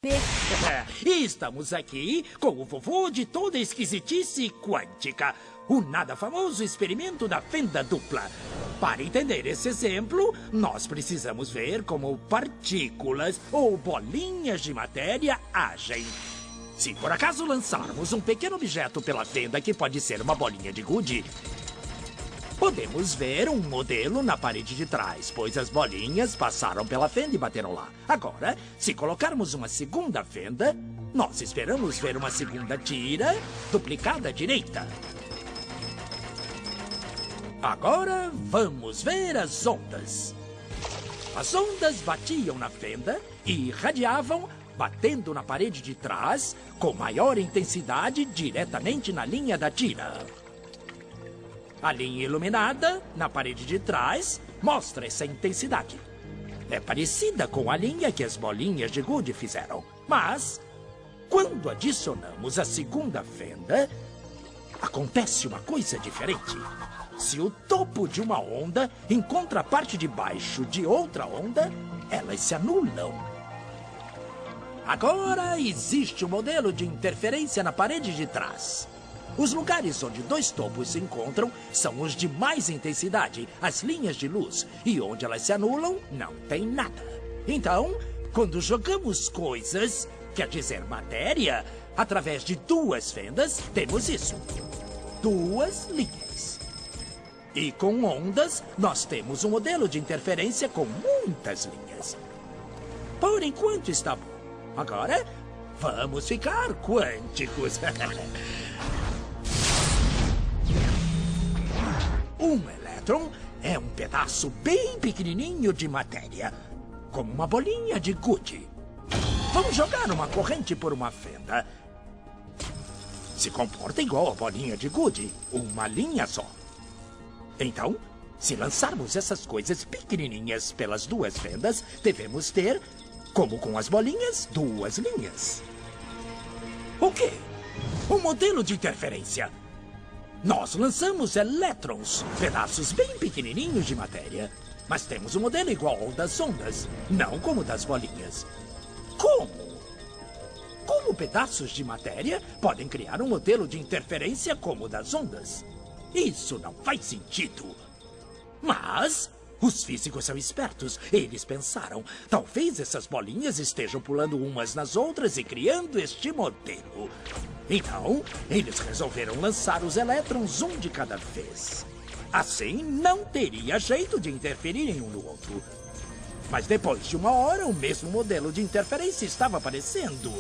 ESP. E estamos aqui com o vovô de toda esquisitice quântica, o nada famoso experimento da fenda dupla. Para entender esse exemplo, nós precisamos ver como partículas ou bolinhas de matéria agem. Se por acaso lançarmos um pequeno objeto pela fenda, que pode ser uma bolinha de gude, podemos ver um modelo na parede de trás, pois as bolinhas passaram pela fenda e bateram lá. Agora, se colocarmos uma segunda fenda, nós esperamos ver uma segunda tira duplicada à direita. Agora, vamos ver as ondas. As ondas batiam na fenda e irradiavam, batendo na parede de trás, com maior intensidade diretamente na linha da tira. A linha iluminada, na parede de trás, mostra essa intensidade. É parecida com a linha que as bolinhas de gude fizeram. Mas, quando adicionamos a segunda fenda, acontece uma coisa diferente. Se o topo de uma onda encontra a parte de baixo de outra onda, elas se anulam. Agora existe um modelo de interferência na parede de trás. Os lugares onde dois topos se encontram são os de mais intensidade, as linhas de luz. E onde elas se anulam, não tem nada. Então, quando jogamos coisas, quer dizer matéria, através de duas fendas, temos isso. Duas linhas. E com ondas, nós temos um modelo de interferência com muitas linhas. Por enquanto está bom. Agora, vamos ficar quânticos. Um elétron é um pedaço bem pequenininho de matéria, como uma bolinha de gude. Vamos jogar uma corrente por uma fenda. Se comporta igual a bolinha de gude, uma linha só. Então, se lançarmos essas coisas pequenininhas pelas duas fendas, devemos ter, como com as bolinhas, duas linhas. O quê? Um modelo de interferência. Nós lançamos elétrons, pedaços bem pequenininhos de matéria. Mas temos um modelo igual ao das ondas, não como o das bolinhas. Como? Como pedaços de matéria podem criar um modelo de interferência como o das ondas? Isso não faz sentido. Mas os físicos são espertos. Eles pensaram, talvez essas bolinhas estejam pulando umas nas outras e criando este modelo. Então, eles resolveram lançar os elétrons um de cada vez. Assim, não teria jeito de interferirem um no outro. Mas depois de uma hora, o mesmo modelo de interferência estava aparecendo.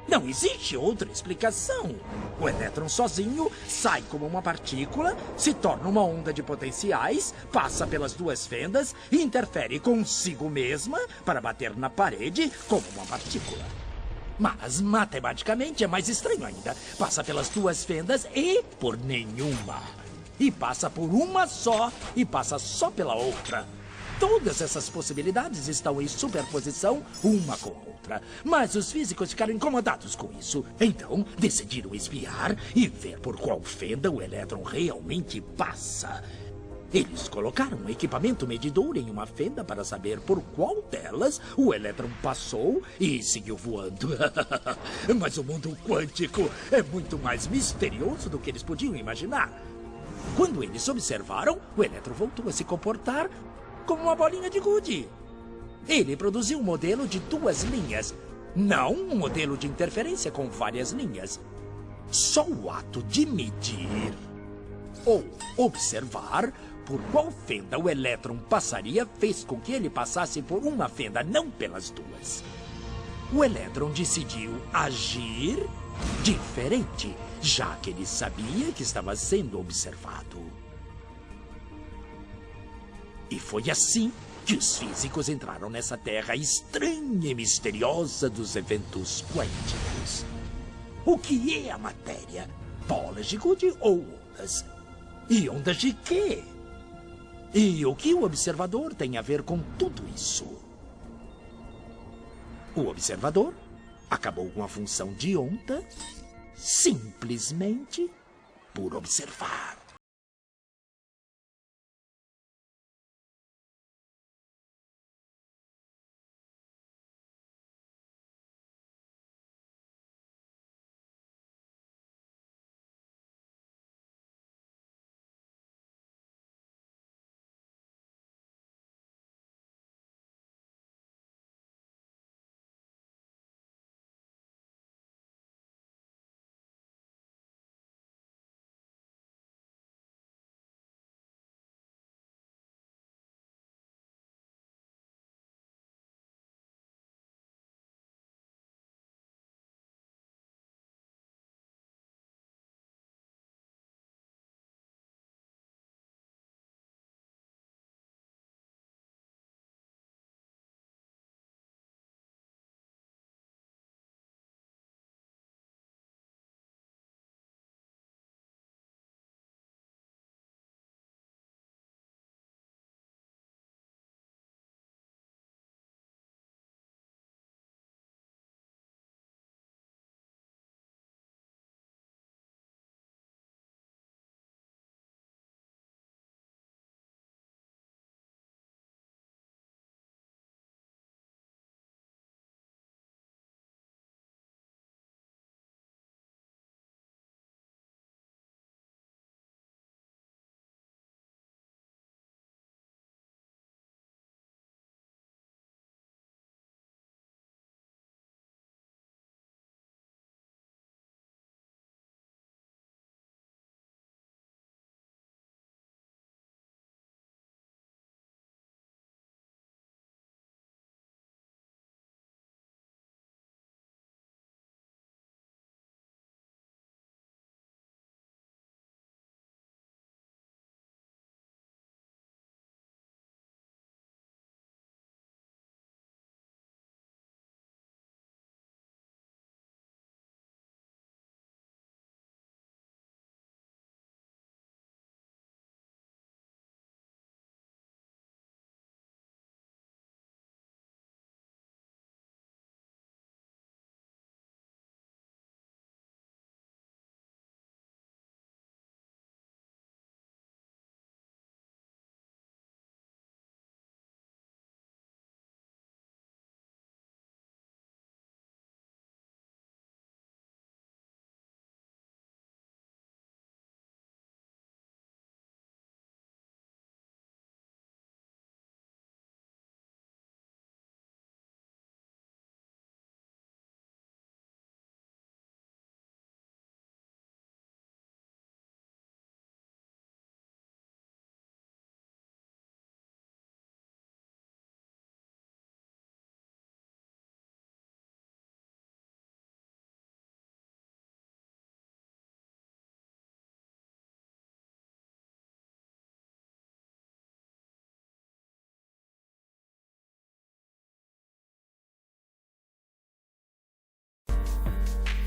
Não existe outra explicação. O elétron sozinho sai como uma partícula, se torna uma onda de potenciais, passa pelas duas fendas e interfere consigo mesma para bater na parede como uma partícula. Mas, matematicamente, é mais estranho ainda. Passa pelas duas fendas e por nenhuma. E passa por uma só e passa só pela outra. Todas essas possibilidades estão em superposição uma com a outra. Mas os físicos ficaram incomodados com isso. Então, decidiram espiar e ver por qual fenda o elétron realmente passa. Eles colocaram um equipamento medidor em uma fenda para saber por qual delas o elétron passou e seguiu voando. Mas o mundo quântico é muito mais misterioso do que eles podiam imaginar. Quando eles observaram, o elétron voltou a se comportar como uma bolinha de gude. Ele produziu um modelo de duas linhas, não um modelo de interferência com várias linhas. Só o ato de medir ou observar por qual fenda o elétron passaria fez com que ele passasse por uma fenda, não pelas duas. O elétron decidiu agir diferente, já que ele sabia que estava sendo observado. E foi assim que os físicos entraram nessa terra estranha e misteriosa dos eventos quânticos. O que é a matéria? Bolas de gude ou ondas? E ondas de quê? E o que o observador tem a ver com tudo isso? O observador acabou com a função de onda simplesmente por observar.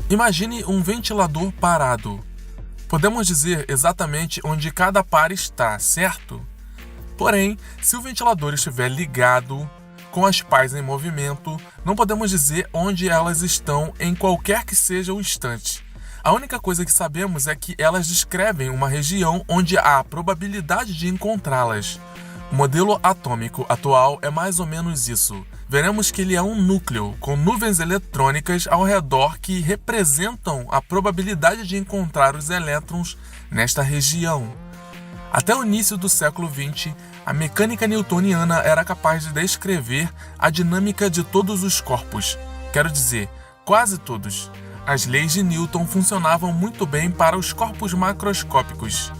Imagine um ventilador parado. Podemos dizer exatamente onde cada par está, certo? Porém, se o ventilador estiver ligado, com as pás em movimento, não podemos dizer onde elas estão em qualquer que seja o instante. A única coisa que sabemos é que elas descrevem uma região onde há probabilidade de encontrá-las. O modelo atômico atual é mais ou menos isso. Veremos que ele é um núcleo com nuvens eletrônicas ao redor que representam a probabilidade de encontrar os elétrons nesta região. Até o início do século XX, a mecânica newtoniana era capaz de descrever a dinâmica de todos os corpos. Quero dizer, quase todos. As leis de Newton funcionavam muito bem para os corpos macroscópicos.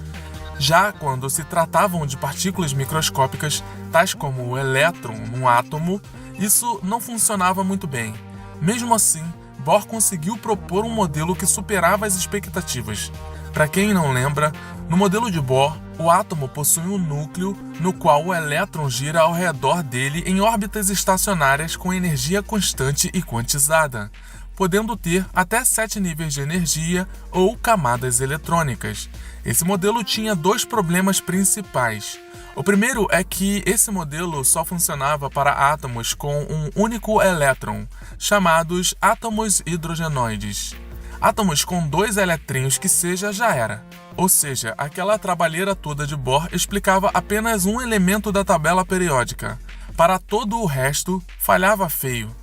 Já quando se tratavam de partículas microscópicas, tais como o elétron num átomo, isso não funcionava muito bem. Mesmo assim, Bohr conseguiu propor um modelo que superava as expectativas. Para quem não lembra, no modelo de Bohr, o átomo possui um núcleo no qual o elétron gira ao redor dele em órbitas estacionárias com energia constante e quantizada, podendo ter até 7 níveis de energia ou camadas eletrônicas. Esse modelo tinha 2 problemas principais. O primeiro é que esse modelo só funcionava para átomos com um único elétron, chamados átomos hidrogenoides. Átomos com 2 eletrinhos que seja já era. Ou seja, aquela trabalheira toda de Bohr explicava apenas um elemento da tabela periódica. Para todo o resto, falhava feio.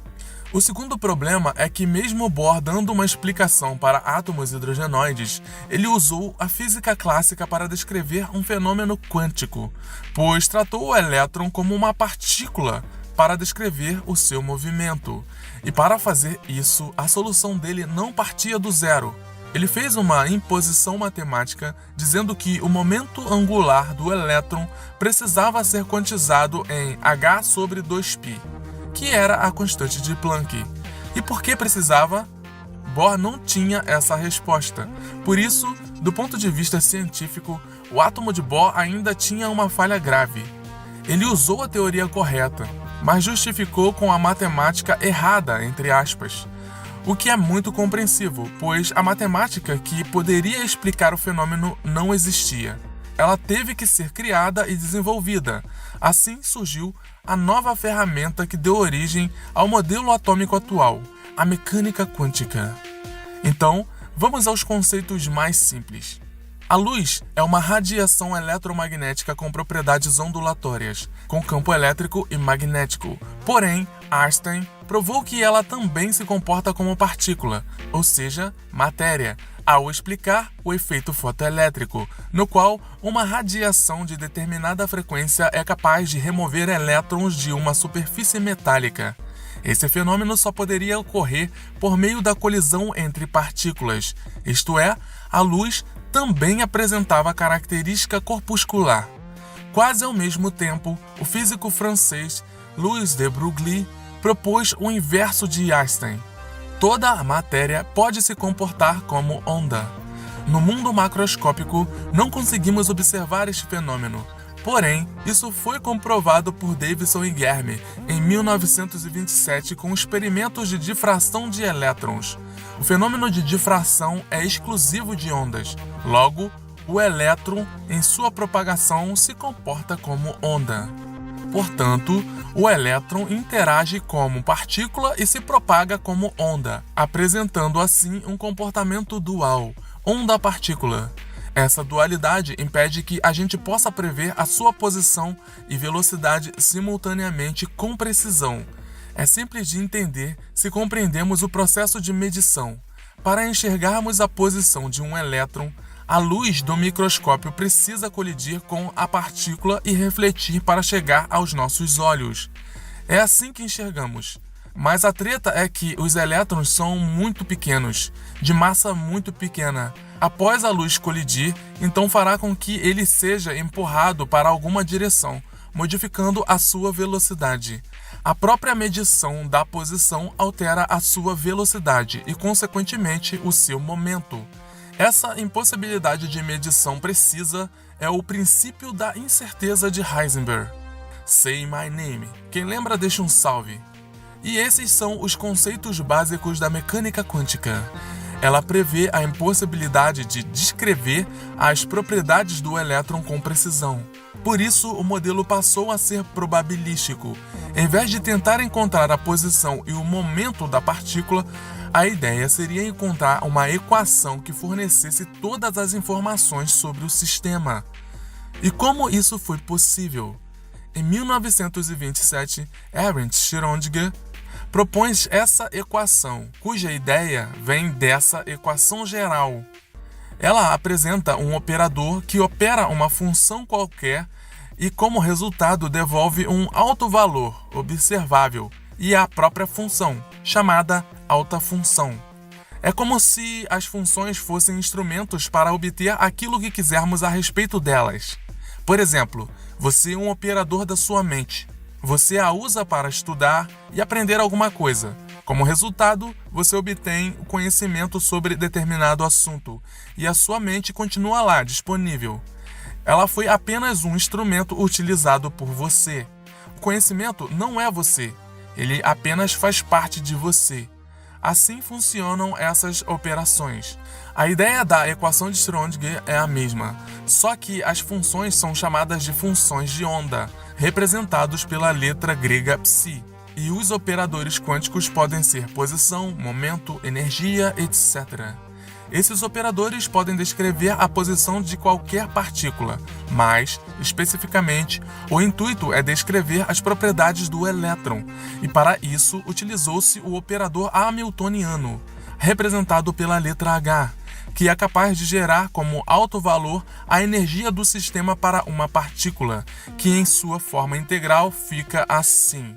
O segundo problema é que mesmo Bohr dando uma explicação para átomos hidrogenoides, ele usou a física clássica para descrever um fenômeno quântico, pois tratou o elétron como uma partícula para descrever o seu movimento. E para fazer isso, a solução dele não partia do zero. Ele fez uma imposição matemática dizendo que o momento angular do elétron precisava ser quantizado em h sobre 2π. Que era a constante de Planck. E por que precisava? Bohr não tinha essa resposta. Por isso, do ponto de vista científico, o átomo de Bohr ainda tinha uma falha grave. Ele usou a teoria correta, mas justificou com a matemática errada, entre aspas. O que é muito compreensível, pois a matemática que poderia explicar o fenômeno não existia. Ela teve que ser criada e desenvolvida. Assim surgiu a nova ferramenta que deu origem ao modelo atômico atual, a mecânica quântica. Então, vamos aos conceitos mais simples. A luz é uma radiação eletromagnética com propriedades ondulatórias, com campo elétrico e magnético. Porém, Einstein provou que ela também se comporta como partícula, ou seja, matéria, ao explicar o efeito fotoelétrico, no qual uma radiação de determinada frequência é capaz de remover elétrons de uma superfície metálica. Esse fenômeno só poderia ocorrer por meio da colisão entre partículas, isto é, a luz também apresentava característica corpuscular. Quase ao mesmo tempo, o físico francês Louis de Broglie propôs o inverso de Einstein. Toda a matéria pode se comportar como onda. No mundo macroscópico, não conseguimos observar este fenômeno. Porém, isso foi comprovado por Davidson e Germer em 1927 com experimentos de difração de elétrons. O fenômeno de difração é exclusivo de ondas. Logo, o elétron, em sua propagação, se comporta como onda. Portanto, o elétron interage como partícula e se propaga como onda, apresentando assim um comportamento dual, onda-partícula. Essa dualidade impede que a gente possa prever a sua posição e velocidade simultaneamente com precisão. É simples de entender se compreendemos o processo de medição. Para enxergarmos a posição de um elétron, a luz do microscópio precisa colidir com a partícula e refletir para chegar aos nossos olhos. É assim que enxergamos. Mas a treta é que os elétrons são muito pequenos, de massa muito pequena. Após a luz colidir, então fará com que ele seja empurrado para alguma direção, modificando a sua velocidade. A própria medição da posição altera a sua velocidade e, consequentemente, o seu momento. Essa impossibilidade de medição precisa é o princípio da incerteza de Heisenberg. Say my name. Quem lembra deixa um salve. E esses são os conceitos básicos da mecânica quântica. Ela prevê a impossibilidade de descrever as propriedades do elétron com precisão. Por isso, o modelo passou a ser probabilístico. Em vez de tentar encontrar a posição e o momento da partícula, a ideia seria encontrar uma equação que fornecesse todas as informações sobre o sistema. E como isso foi possível? Em 1927, Ernst Schrödinger propõe essa equação, cuja ideia vem dessa equação geral. Ela apresenta um operador que opera uma função qualquer e, como resultado, devolve um alto valor observável e a própria função, chamada alta função. É como se as funções fossem instrumentos para obter aquilo que quisermos a respeito delas. Por exemplo, você é um operador da sua mente. Você a usa para estudar e aprender alguma coisa. Como resultado, você obtém o conhecimento sobre determinado assunto e a sua mente continua lá, disponível. Ela foi apenas um instrumento utilizado por você. O conhecimento não é você, ele apenas faz parte de você. Assim funcionam essas operações. A ideia da equação de Schrödinger é a mesma, só que as funções são chamadas de funções de onda, representados pela letra grega psi. E os operadores quânticos podem ser posição, momento, energia, etc. Esses operadores podem descrever a posição de qualquer partícula, mas, especificamente, o intuito é descrever as propriedades do elétron, e para isso utilizou-se o operador hamiltoniano, representado pela letra H, que é capaz de gerar como alto valor a energia do sistema para uma partícula, que em sua forma integral fica assim.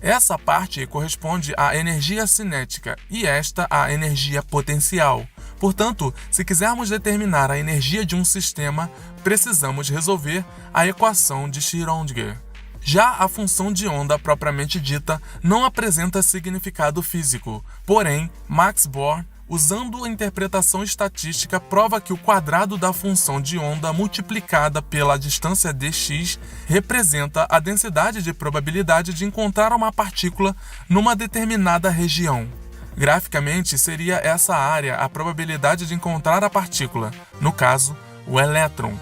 Essa parte corresponde à energia cinética e esta à energia potencial. Portanto, se quisermos determinar a energia de um sistema, precisamos resolver a equação de Schrödinger. Já a função de onda propriamente dita não apresenta significado físico, porém, Max Born, usando a interpretação estatística, prova que o quadrado da função de onda multiplicada pela distância dx representa a densidade de probabilidade de encontrar uma partícula numa determinada região. Graficamente, seria essa área a probabilidade de encontrar a partícula, no caso, o elétron.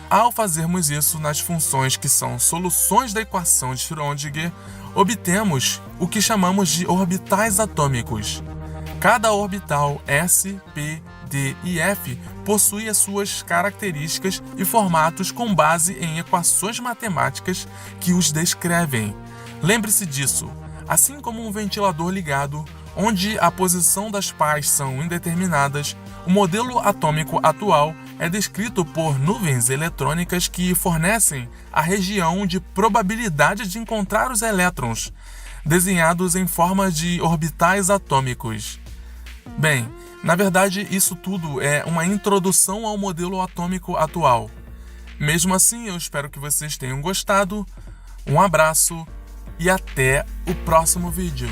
Ao fazermos isso nas funções que são soluções da equação de Schrödinger, obtemos o que chamamos de orbitais atômicos. Cada orbital S, P, D e F possui as suas características e formatos com base em equações matemáticas que os descrevem. Lembre-se disso, assim como um ventilador ligado, onde a posição das pás são indeterminadas, o modelo atômico atual é descrito por nuvens eletrônicas que fornecem a região de probabilidade de encontrar os elétrons, desenhados em forma de orbitais atômicos. Bem, na verdade isso tudo é uma introdução ao modelo atômico atual. Mesmo assim, eu espero que vocês tenham gostado. Um abraço e até o próximo vídeo.